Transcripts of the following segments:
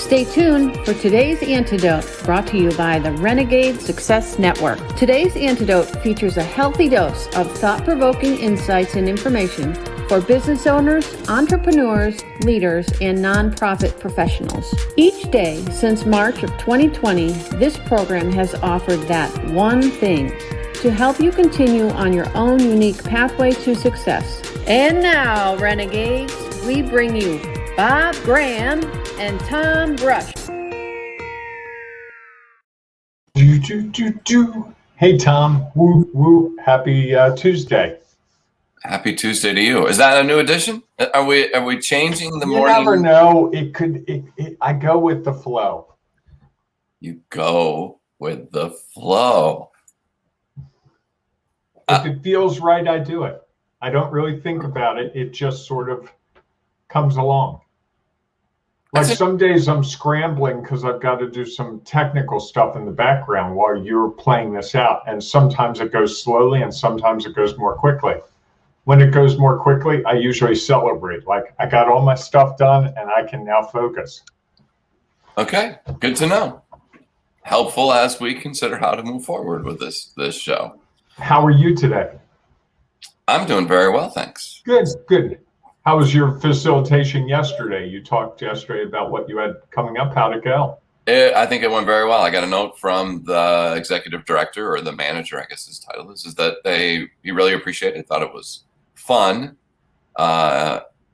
Stay tuned for today's Antidote, brought to you by the Renegades Success Network. Today's Antidote features a healthy dose of thought-provoking insights and information for business owners, entrepreneurs, leaders, and nonprofit professionals. Each day since March of 2020, this program has offered that one thing to help you continue on your own unique pathway to success. And now, Renegades, we bring you Bob Graham and Tom Brush. Hey, Tom. Woo, woo. Happy Tuesday. Happy Tuesday to you. Is that a new edition? Are we changing the morning? You never know. I go with the flow. You go with the flow. If it feels right, I do it. I don't really think about it. It just sort of comes along. Like some days I'm scrambling because I've got to do some technical stuff in the background while you're playing this out. And sometimes it goes slowly and sometimes it goes more quickly. When it goes more quickly, I usually celebrate. Like, I got all my stuff done and I can now focus. Okay, good to know. Helpful as we consider how to move forward with this show. How are you today? I'm doing very well, thanks. Good. How was your facilitation yesterday? You talked yesterday about what you had coming up. How'd it go? I think it went very well. I got a note from the executive director, or the manager, I guess his title is that he really appreciated it, thought it was fun,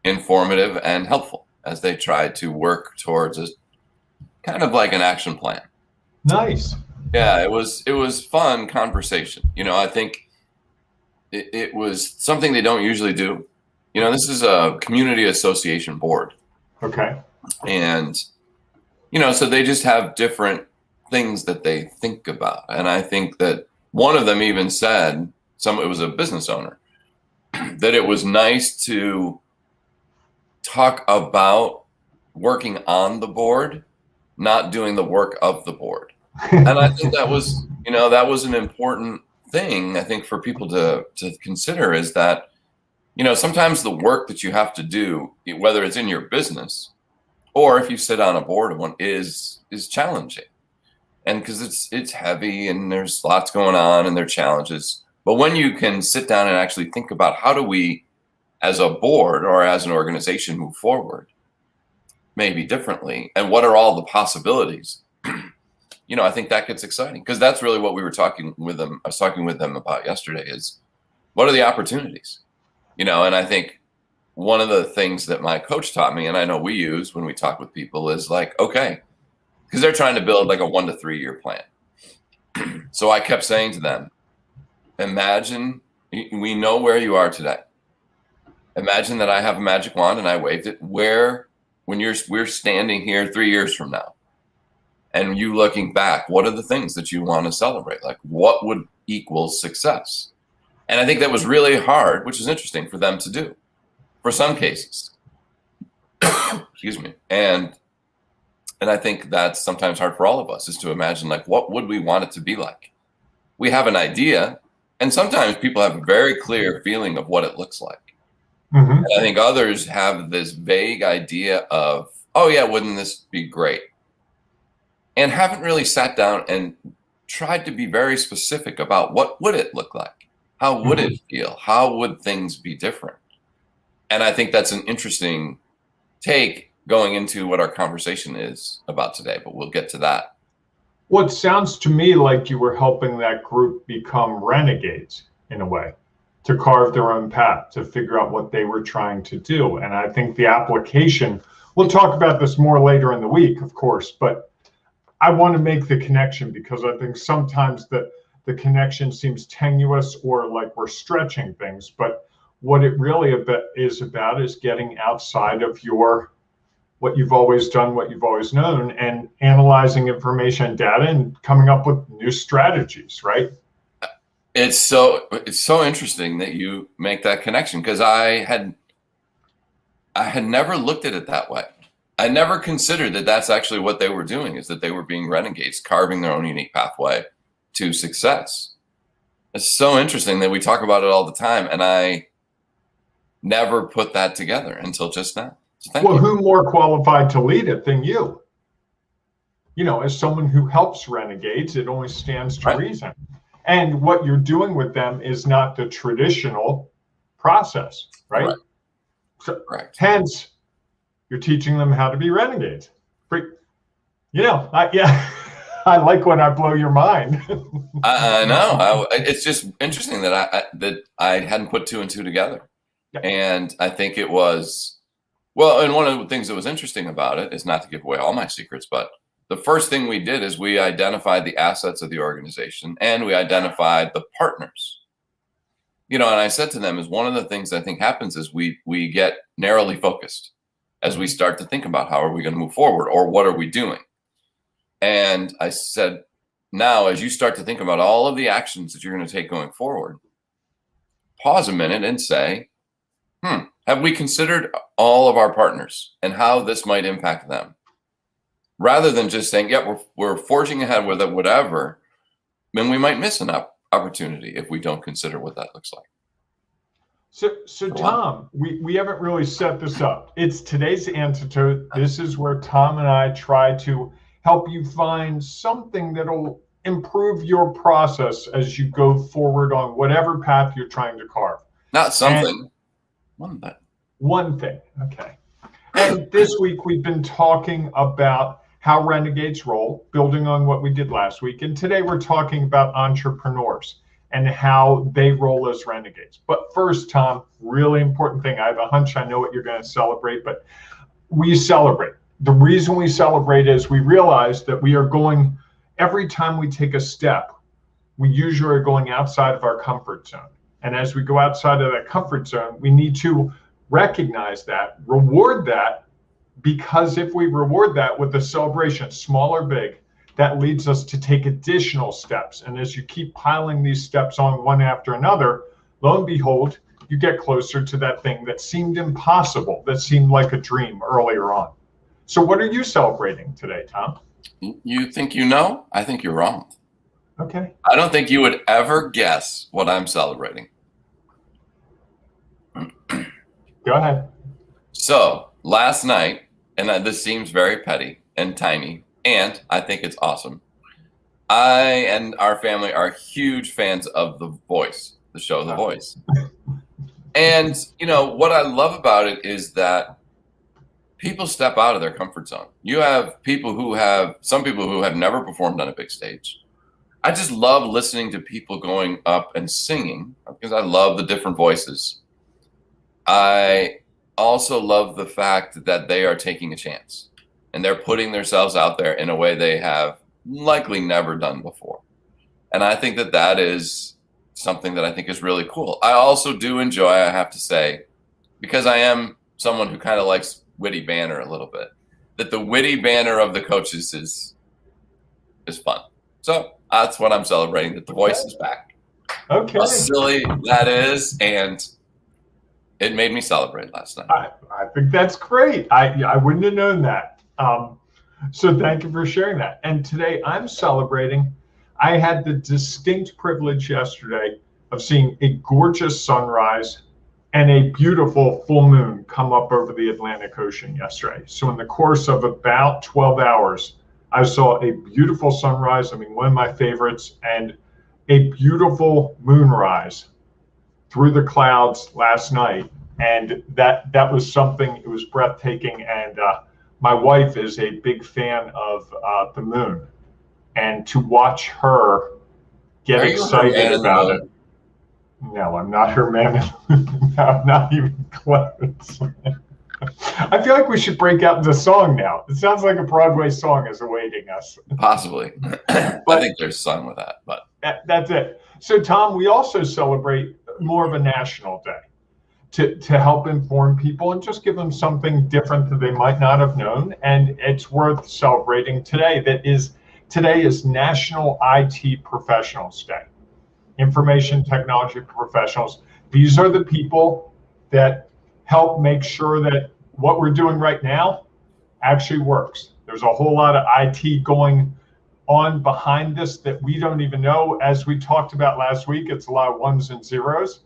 informative, and helpful as they tried to work towards a kind of like an action plan. Nice. Yeah, it was fun conversation. I think it was something they don't usually do. This is a community association board. Okay. And, so they just have different things that they think about. And I think that one of them even said, it was a business owner, that it was nice to talk about working on the board, not doing the work of the board. And I think that was, that was an important thing, I think, for people to consider, is that, sometimes the work that you have to do, whether it's in your business or if you sit on a board of one, is challenging. And because it's heavy and there's lots going on and there are challenges. But when you can sit down and actually think about how do we, as a board or as an organization, move forward, maybe differently, and what are all the possibilities, I think that gets exciting, because that's really what we were talking with them. I was talking with them about yesterday is, what are the opportunities? And I think one of the things that my coach taught me, and I know we use when we talk with people, is like, okay, because they're trying to build like a 1 to 3 year plan. So I kept saying to them, imagine, we know where you are today. Imagine that I have a magic wand and I waved it. We're standing here 3 years from now, and you looking back, what are the things that you want to celebrate? Like, what would equal success? And I think that was really hard, which is interesting for them to do for some cases. Excuse me. And I think that's sometimes hard for all of us, is to imagine, like, what would we want it to be like? We have an idea, and sometimes people have a very clear feeling of what it looks like. Mm-hmm. And I think others have this vague idea of, oh yeah, wouldn't this be great? And haven't really sat down and tried to be very specific about what would it look like? How would it feel? How would things be different? And I think that's an interesting take going into what our conversation is about today, but we'll get to that. Well, it sounds to me like you were helping that group become renegades in a way, to carve their own path, to figure out what they were trying to do. And I think the application, we'll talk about this more later in the week, of course, but I want to make the connection, because I think sometimes the connection seems tenuous or like we're stretching things, but what it really is about is getting outside of what you've always done, what you've always known, and analyzing information and data and coming up with new strategies, right? It's so interesting that you make that connection, because I had never looked at it that way. I never considered that that's actually what they were doing, is that they were being renegades, carving their own unique pathway to success. It's so interesting that we talk about it all the time, and I never put that together until just now. So who more qualified to lead it than you? as someone who helps renegades, it only stands to Right. reason. And what you're doing with them is not the traditional process, right? Correct. So, Correct. hence, you're teaching them how to be renegades. I like when I blow your mind. I know. It's just interesting that I hadn't put two and two together. Yeah. And I think it was, well, and one of the things that was interesting about it is, not to give away all my secrets, but the first thing we did is we identified the assets of the organization, and we identified the partners. And I said to them, is one of the things I think happens is we get narrowly focused as we start to think about how are we going to move forward, or what are we doing? And I said, now, as you start to think about all of the actions that you're going to take going forward, pause a minute and say, have we considered all of our partners and how this might impact them? Rather than just saying, yeah, we're forging ahead with it, whatever, then we might miss an opportunity if we don't consider what that looks like. So Tom, we haven't really set this up. It's today's Antidote. This is where Tom and I try to help you find something that'll improve your process as you go forward on whatever path you're trying to carve. Not something. One thing. Okay. And this week we've been talking about how renegades roll, building on what we did last week. And today we're talking about entrepreneurs and how they roll as renegades. But first, Tom, really important thing. I have a hunch I know what you're going to celebrate, but we celebrate. The reason we celebrate is we realize that we are going, every time we take a step, we usually are going outside of our comfort zone. And as we go outside of that comfort zone, we need to recognize that, reward that, because if we reward that with a celebration, small or big, that leads us to take additional steps. And as you keep piling these steps on one after another, lo and behold, you get closer to that thing that seemed impossible, that seemed like a dream earlier on. So what are you celebrating today, Tom? You think you know? I think you're wrong. Okay. I don't think you would ever guess what I'm celebrating. Go ahead. So last night, and this seems very petty and tiny, and I think it's awesome. I and our family are huge fans of The Voice, the show The Voice. And, what I love about it is that people step out of their comfort zone. You have some people who have never performed on a big stage. I just love listening to people going up and singing because I love the different voices. I also love the fact that they are taking a chance and they're putting themselves out there in a way they have likely never done before. And I think that is something that I think is really cool. I also do enjoy, I have to say, because I am someone who kind of likes witty banter a little bit, that the witty banter of the coaches is fun. So that's what I'm celebrating, that The Voice is back. Okay. How silly that is, and it made me celebrate last night. I think that's great. I wouldn't have known that. So thank you for sharing that. And today I'm celebrating. I had the distinct privilege yesterday of seeing a gorgeous sunrise and a beautiful full moon come up over the Atlantic Ocean yesterday. So in the course of about 12 hours, I saw a beautiful sunrise, one of my favorites, and a beautiful moonrise through the clouds last night. And that was something, it was breathtaking. And my wife is a big fan of the moon. And to watch her get excited about it. No, I'm not her man. No, not even close. I feel like we should break out into song now. It sounds like a Broadway song is awaiting us. Possibly. I think there's song with that, but that's it. So Tom, we also celebrate more of a national day to help inform people and just give them something different that they might not have known. And it's worth celebrating today. Today is National IT Professionals Day. Information technology professionals. These are the people that help make sure that what we're doing right now actually works. There's a whole lot of IT going on behind this that we don't even know. As we talked about last week, it's a lot of ones and zeros.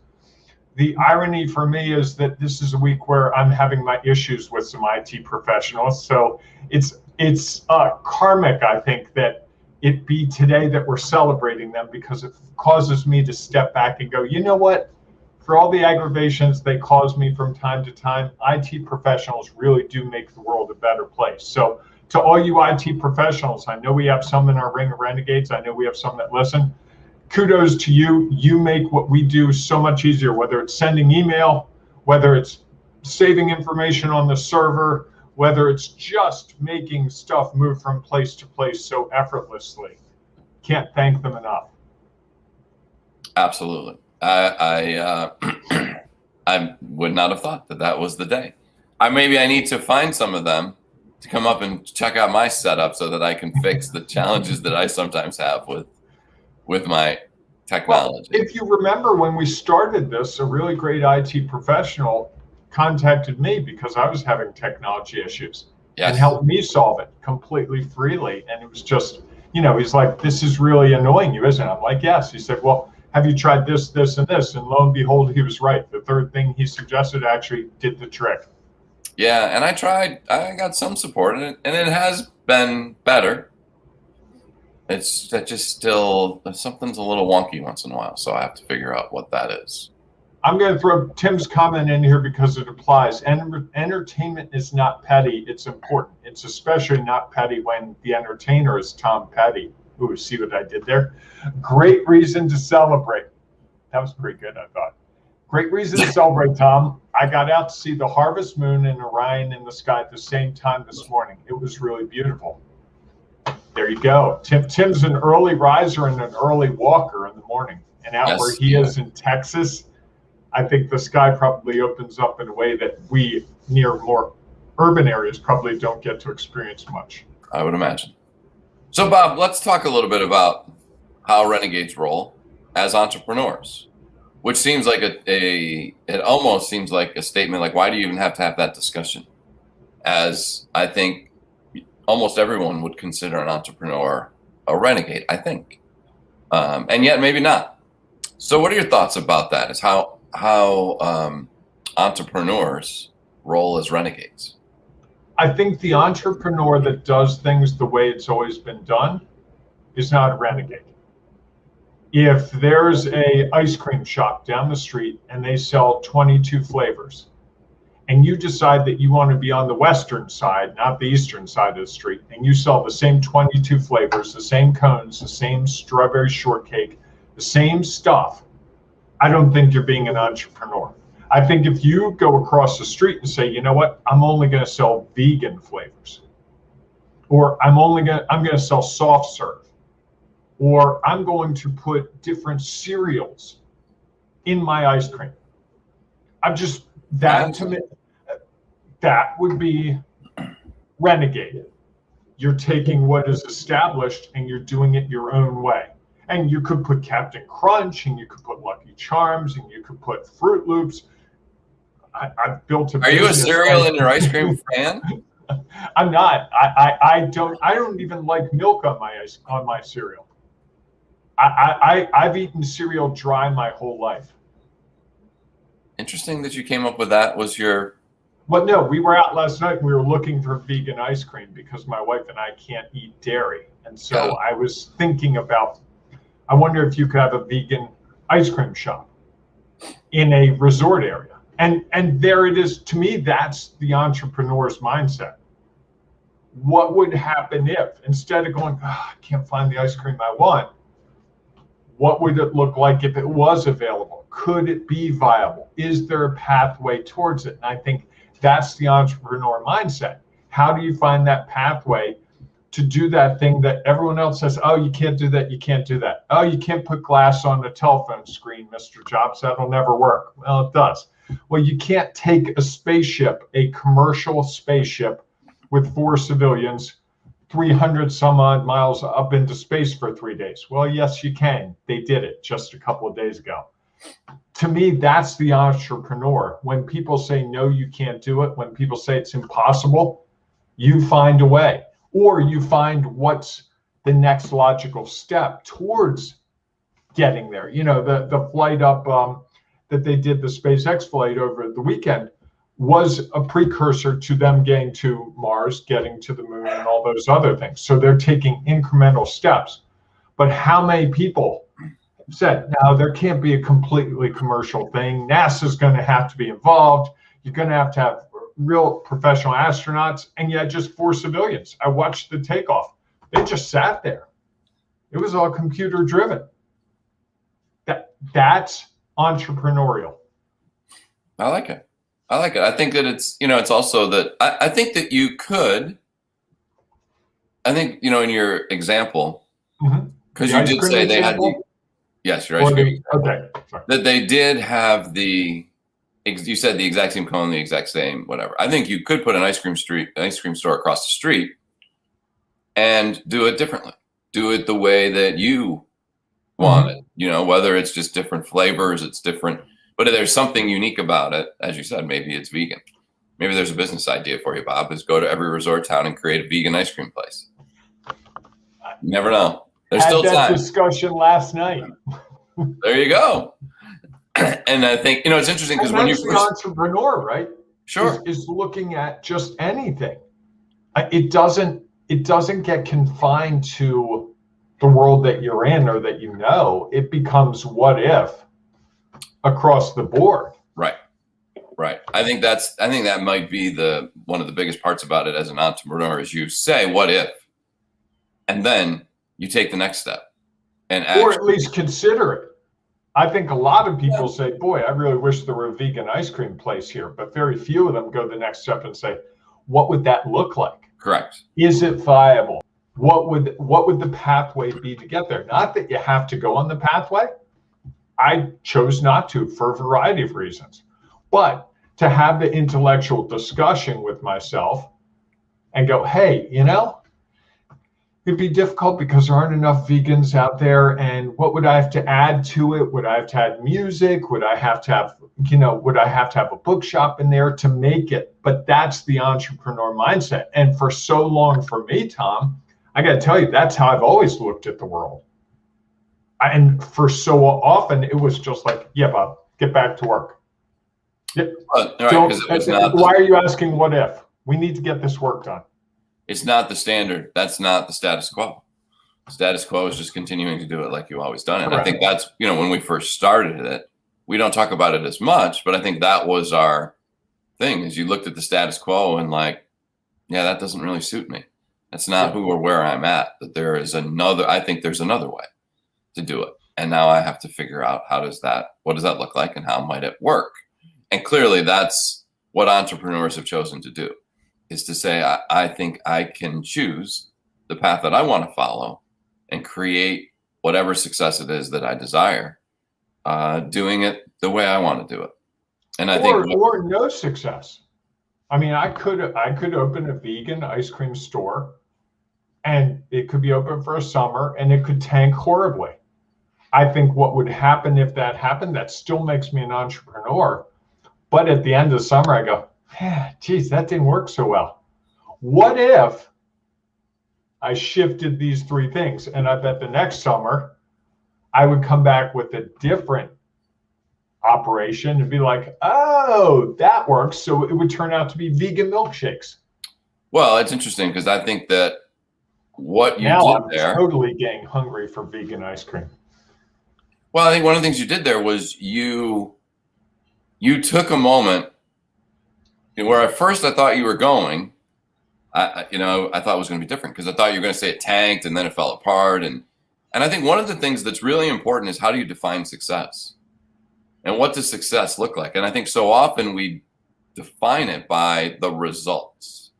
The irony for me is that this is a week where I'm having my issues with some IT professionals. So it's it's karmic, I think, that it be today that we're celebrating them, because it causes me to step back and go, you know what? For all the aggravations they cause me from time to time, IT professionals really do make the world a better place. So to all you IT professionals, I know we have some in our ring of renegades. I know we have some that listen. Kudos to you. You make what we do so much easier, whether it's sending email, whether it's saving information on the server, whether it's just making stuff move from place to place so effortlessly. Can't thank them enough. Absolutely. I would not have thought that that was the day. Maybe I need to find some of them to come up and check out my setup so that I can fix the challenges that I sometimes have with my technology. Well, if you remember when we started this, a really great IT professional contacted me because I was having technology issues. Yes. And helped me solve it completely freely. And it was just, he's like, this is really annoying you, isn't it? I'm like, yes. He said, well, have you tried this, this, and this? And lo and behold, he was right. The third thing he suggested actually did the trick. Yeah, and I got some support, and it has been better. It's that just still, something's a little wonky once in a while, so I have to figure out what that is. I'm going to throw Tim's comment in here because it applies. Entertainment is not petty, it's important. It's especially not petty when the entertainer is Tom Petty. Ooh, see what I did there? Great reason to celebrate. That was pretty good, I thought. Great reason to celebrate, Tom. I got out to see the harvest moon and Orion in the sky at the same time this morning. It was really beautiful. There you go. Tim's an early riser and an early walker in the morning. And out where he is in Texas, I think the sky probably opens up in a way that we near more urban areas probably don't get to experience much. I would imagine. So, Bob, let's talk a little bit about how renegades roll as entrepreneurs, which seems like it almost seems like a statement like, why do you even have to have that discussion? As I think almost everyone would consider an entrepreneur a renegade, I think. And yet maybe not. So what are your thoughts about that? Is how entrepreneurs roll as renegades? I think the entrepreneur that does things the way it's always been done is not a renegade. If there's a ice cream shop down the street and they sell 22 flavors, and you decide that you want to be on the western side, not the eastern side of the street, and you sell the same 22 flavors, the same cones, the same strawberry shortcake, the same stuff, I don't think you're being an entrepreneur. I think if you go across the street and say, you know what, I'm only going to sell vegan flavors, or I'm going to sell soft serve, or I'm going to put different cereals in my ice cream. To me, that would be renegade. You're taking what is established and you're doing it your own way. And you could put Captain Crunch, and you could put Lucky Charms, and you could put Fruit Loops. I've built a. Are you a cereal in your ice cream fan? I'm not. I don't even like milk on my cereal. I've eaten cereal dry my whole life. Interesting that you came up with that. Was your... Well, no, we were out last night and we were looking for vegan ice cream because my wife and I can't eat dairy. And so I was thinking about, I wonder if you could have a vegan ice cream shop in a resort area. And there it is. To me, that's the entrepreneur's mindset. What would happen if, instead of going, I can't find the ice cream I want, what would it look like if it was available? Could it be viable? Is there a pathway towards it? And I think that's the entrepreneur mindset. How do you find that pathway to do that thing that everyone else says, oh, you can't do that, you can't do that. Oh, you can't put glass on the telephone screen, Mr. Jobs, that'll never work. Well, it does. Well, you can't take a spaceship, a commercial spaceship with 4 civilians, 300 some odd miles up into space for 3 days. Well, yes, you can. They did it just a couple of days ago. To me, that's the entrepreneur. When people say, no, you can't do it, when people say it's impossible, you find a way, or you find what's the next logical step towards getting there. You know, the flight up that they did, the SpaceX flight over the weekend, was a precursor to them getting to Mars, getting to the moon, and all those other things. So they're taking incremental steps. But how many people said, no, there can't be a completely commercial thing. NASA's going to have to be involved. You're going to have real professional astronauts, and yet just 4 civilians. I watched the takeoff. They just sat there. It was all computer driven. That's entrepreneurial. I like it. I think that it's also that I think that you could, in your example, because you did say they had, yes, your ice cream. Okay. Sorry. That they did have you said the exact same cone, the exact same whatever. I think you could put an ice cream store across the street and do it differently. Do it the way that you want it, whether it's just different flavors, it's different, but there's something unique about it. As you said, maybe it's vegan. Maybe there's a business idea for you, Bob, is go to every resort town and create a vegan ice cream place. You never know. There's still time. Had that discussion last night. There you go. And I think, it's interesting because when you're the entrepreneur, right? Sure. Is looking at just anything. It doesn't get confined to the world that you're in or that it becomes what if across the board. Right. I think that might be one of the biggest parts about it as an entrepreneur is you say what if, and then you take the next step or at least consider it. I think a lot of people say, boy, I really wish there were a vegan ice cream place here, but very few of them go the next step and say, what would that look like? Correct. Is it viable? What would the pathway be to get there? Not that you have to go on the pathway. I chose not to for a variety of reasons, but to have the intellectual discussion with myself and go, hey, it'd be difficult because there aren't enough vegans out there. And what would I have to add to it? Would I have to add music? Would I have to have, would I have to have a bookshop in there to make it? But that's the entrepreneur mindset. And for so long for me, Tom, I got to tell you, that's how I've always looked at the world. And for so often, it was just like, yeah, Bob, get back to work. Yeah. Why are you asking what if? We need to get this work done. It's not the standard. That's not the status quo. Status quo is just continuing to do it like you've always done it. And I think that's, when we first started it, we don't talk about it as much, but I think that was our thing is you looked at the status quo and that doesn't really suit me. That's not who or where I'm at. That I think there's another way to do it. And now I have to figure out what does that look like and how might it work? And clearly that's what entrepreneurs have chosen to do. Is to say, I think I can choose the path that I want to follow and create whatever success it is that I desire, doing it the way I want to do it. And I think or no success. I mean, I could open a vegan ice cream store and it could be open for a summer and it could tank horribly. I think what would happen if that happened, that still makes me an entrepreneur. But at the end of the summer, I go, geez, that didn't work so well. What if I shifted these 3 things? And I bet the next summer I would come back with a different operation and be like, oh, that works. So it would turn out to be vegan milkshakes. Well, it's interesting because I think that what you now did there, I'm totally getting hungry for vegan ice cream. Well, I think one of the things you did there was you took a moment where at first I thought you were going, I thought it was going to be different because I thought you were going to say it tanked and then it fell apart. And I think one of the things that's really important is how do you define success? And what does success look like? And I think so often we define it by the results.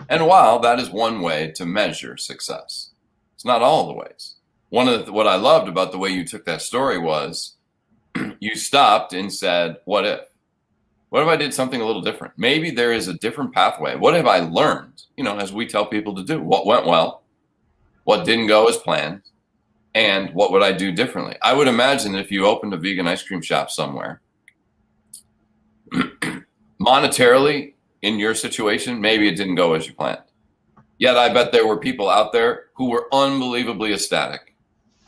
And while that is one way to measure success, it's not all the ways. What I loved about the way you took that story was you stopped and said, what if? What if I did something a little different? Maybe there is a different pathway. What have I learned? As we tell people to do, what went well, what didn't go as planned, and what would I do differently? I would imagine that if you opened a vegan ice cream shop somewhere, monetarily in your situation, maybe it didn't go as you planned. Yet I bet there were people out there who were unbelievably ecstatic.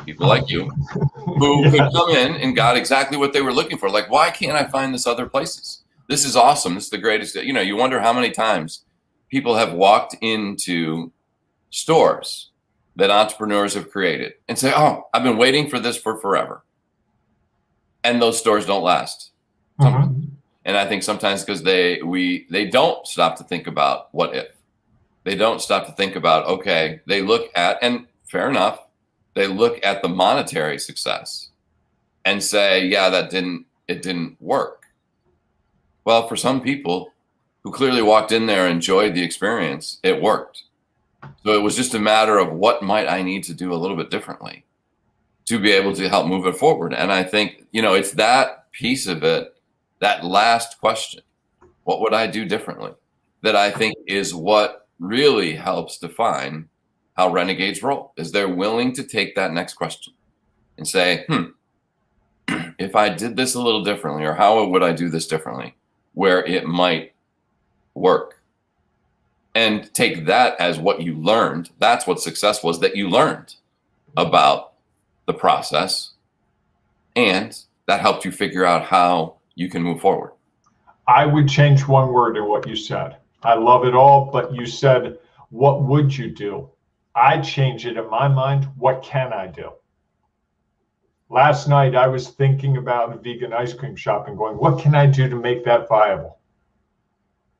People like you who could come in and got exactly what they were looking for. Like, why can't I find this other places? this is awesome. This is the greatest. You know, you wonder how many times people have walked into stores that entrepreneurs have created and say, oh, I've been waiting for this for forever. And those stores don't last. Mm-hmm. And I think sometimes because they don't stop to think about what if. They don't stop to think about, okay, they look at, and fair enough, they look at the monetary success and say, yeah, it didn't work. Well, for some people who clearly walked in there and enjoyed the experience, it worked. So it was just a matter of what might I need to do a little bit differently to be able to help move it forward. And I think, you know, it's that piece of it, that last question, what would I do differently? That I think is what really helps define how Renegades roll, is they're willing to take that next question and say, if I did this a little differently, or how would I do this differently where it might work? And take that as what you learned. That's what success was, that you learned about the process, and that helped you figure out how you can move forward. I would change one word in what you said. I love it all, but you said, what would you do? I change it in my mind, what can I do? Last night, I was thinking about a vegan ice cream shop and going, what can I do to make that viable?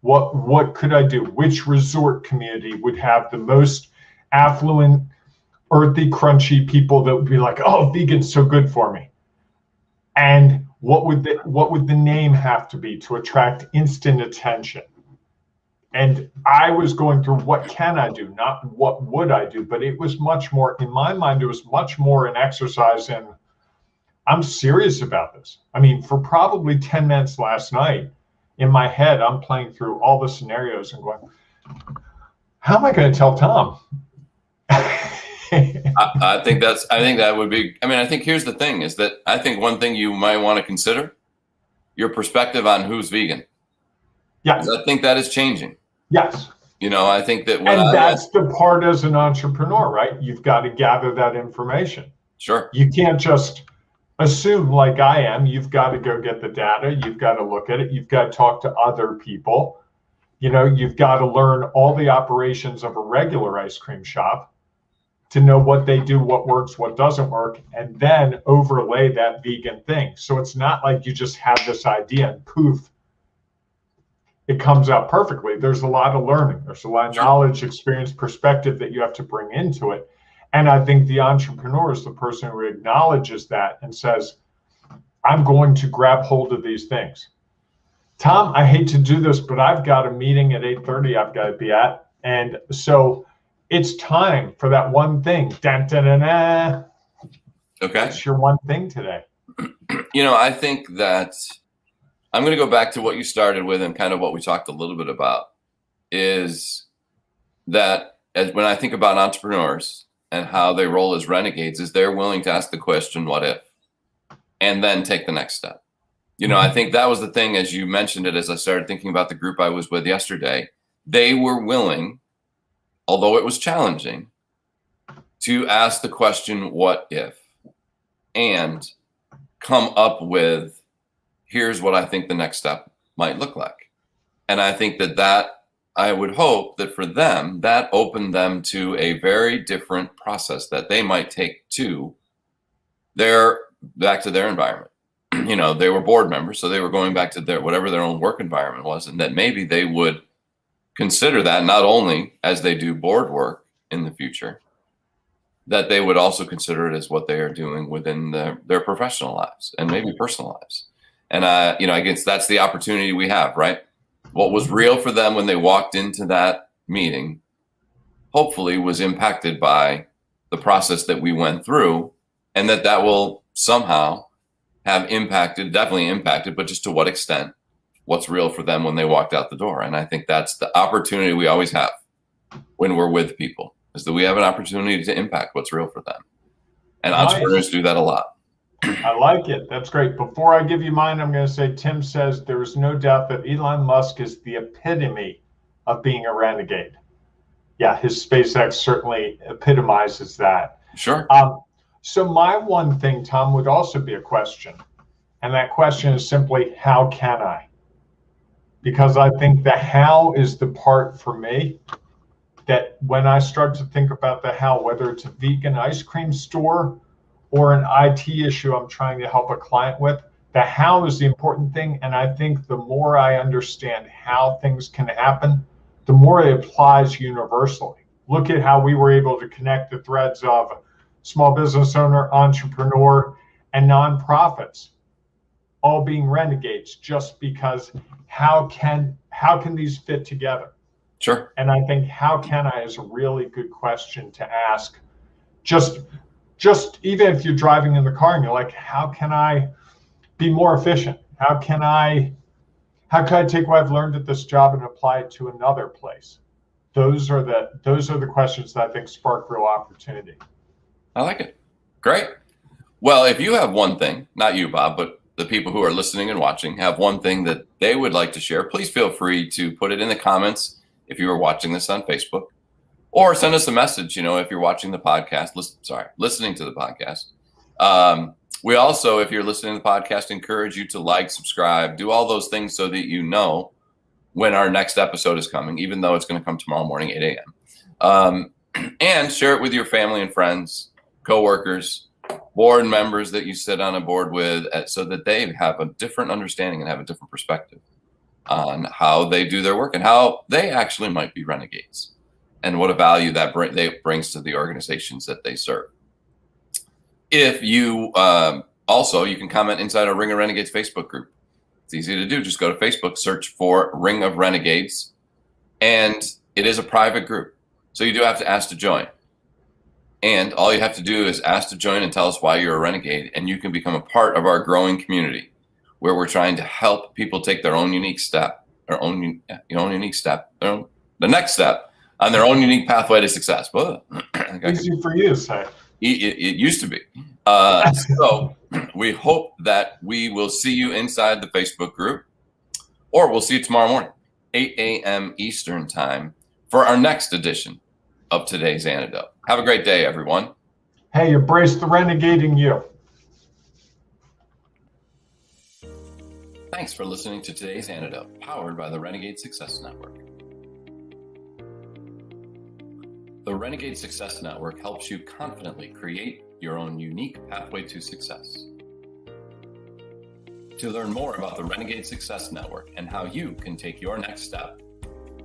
What could I do? Which resort community would have the most affluent, earthy, crunchy people that would be like, oh, vegan's so good for me? And what would the name have to be to attract instant attention? And I was going through, what can I do? Not what would I do? But it was much more, in my mind, it was much more an exercise in, I'm serious about this. I mean, for probably 10 minutes last night, in my head, I'm playing through all the scenarios and going, how am I going to tell Tom? I think that would be, I mean, I think here's the thing is that I think one thing you might want to consider, your perspective on who's vegan. Yes. I think that is changing. Yes. You know, I think that that's the part as an entrepreneur, right? You've got to gather that information. Sure. You can't just assume like I am. You've got to go get the data. You've got to look at it. You've got to talk to other people. You know, you've got to learn all the operations of a regular ice cream shop to know what they do, what works, what doesn't work, and then overlay that vegan thing. So it's not like you just have this idea and poof, it comes out perfectly. There's a lot of learning. There's a lot of knowledge, experience, perspective that you have to bring into it. And I think the entrepreneur is the person who acknowledges that and says, I'm going to grab hold of these things. Tom, I hate to do this, but I've got a meeting at 8:30 I've got to be at. And so it's time for that one thing. Dun, dun, dun, dun. Okay. It's your one thing today. You know, I think that I'm going to go back to what you started with and kind of what we talked a little bit about is that when I think about entrepreneurs and how they roll as renegades, is they're willing to ask the question, what if? And then take the next step. You know, I think that was the thing, as you mentioned it, as I started thinking about the group I was with yesterday, they were willing, although it was challenging, to ask the question, what if? And come up with, here's what I think the next step might look like. And I think that I would hope that for them, that opened them to a very different process that they might take to back to their environment. You know, they were board members, so they were going back to whatever their own work environment was, and that maybe they would consider that not only as they do board work in the future, that they would also consider it as what they are doing within their professional lives and maybe personal lives. And you know, I guess that's the opportunity we have, right? What was real for them when they walked into that meeting, hopefully was impacted by the process that we went through, and that will somehow have definitely impacted, but just to what extent, what's real for them when they walked out the door. And I think that's the opportunity we always have when we're with people, is that we have an opportunity to impact what's real for them. And entrepreneurs do that a lot. I like it. That's great. Before I give you mine, I'm going to say, Tim says there is no doubt that Elon Musk is the epitome of being a renegade. Yeah, his SpaceX certainly epitomizes that. Sure. So my one thing, Tom, would also be a question. And that question is simply, how can I? because I think the how is the part for me that when I start to think about the how, whether it's a vegan ice cream store or an IT issue I'm trying to help a client with, the how is the important thing. And I think the more I understand how things can happen, the more it applies universally. Look at how we were able to connect the threads of small business owner, entrepreneur, and nonprofits all being renegades, just because how can these fit together? Sure. And I think how can I is a really good question to ask. Just even if you're driving in the car and you're like, how can I be more efficient? How can I take what I've learned at this job and apply it to another place? Those are the questions that I think spark real opportunity. I like it. Great. Well, if you have one thing, not you, Bob, but the people who are listening and watching have one thing that they would like to share, please feel free to put it in the comments if you are watching this on Facebook, or send us a message, if you're watching the podcast, listening to the podcast. We also, if you're listening to the podcast, encourage you to like, subscribe, do all those things so that you know when our next episode is coming, even though it's going to come tomorrow morning, 8 a.m. And share it with your family and friends, coworkers, board members that you sit on a board with, so that they have a different understanding and have a different perspective on how they do their work and how they actually might be renegades and what a value that brings to the organizations that they serve. If you also, you can comment inside our Ring of Renegades Facebook group. It's easy to do. Just go to Facebook, search for Ring of Renegades, and it is a private group. So you do have to ask to join. And all you have to do is ask to join and tell us why you're a renegade, and you can become a part of our growing community where we're trying to help people take their own unique step, the next step on their own unique pathway to success. Easy for you to say. It used to be. So we hope that we will see you inside the Facebook group, or we'll see you tomorrow morning, 8 a.m. Eastern time, for our next edition of today's Antidote. Have a great day, everyone. Hey, embrace the renegade in you. Thanks for listening to today's Antidote, powered by the Renegade Success Network. The Renegade Success Network helps you confidently create your own unique pathway to success. To learn more about the Renegade Success Network and how you can take your next step,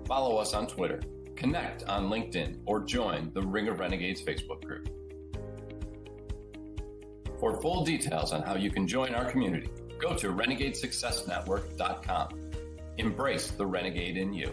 follow us on Twitter, connect on LinkedIn, or join the Ring of Renegades Facebook group. For full details on how you can join our community, go to renegadesuccessnetwork.com. Embrace the renegade in you.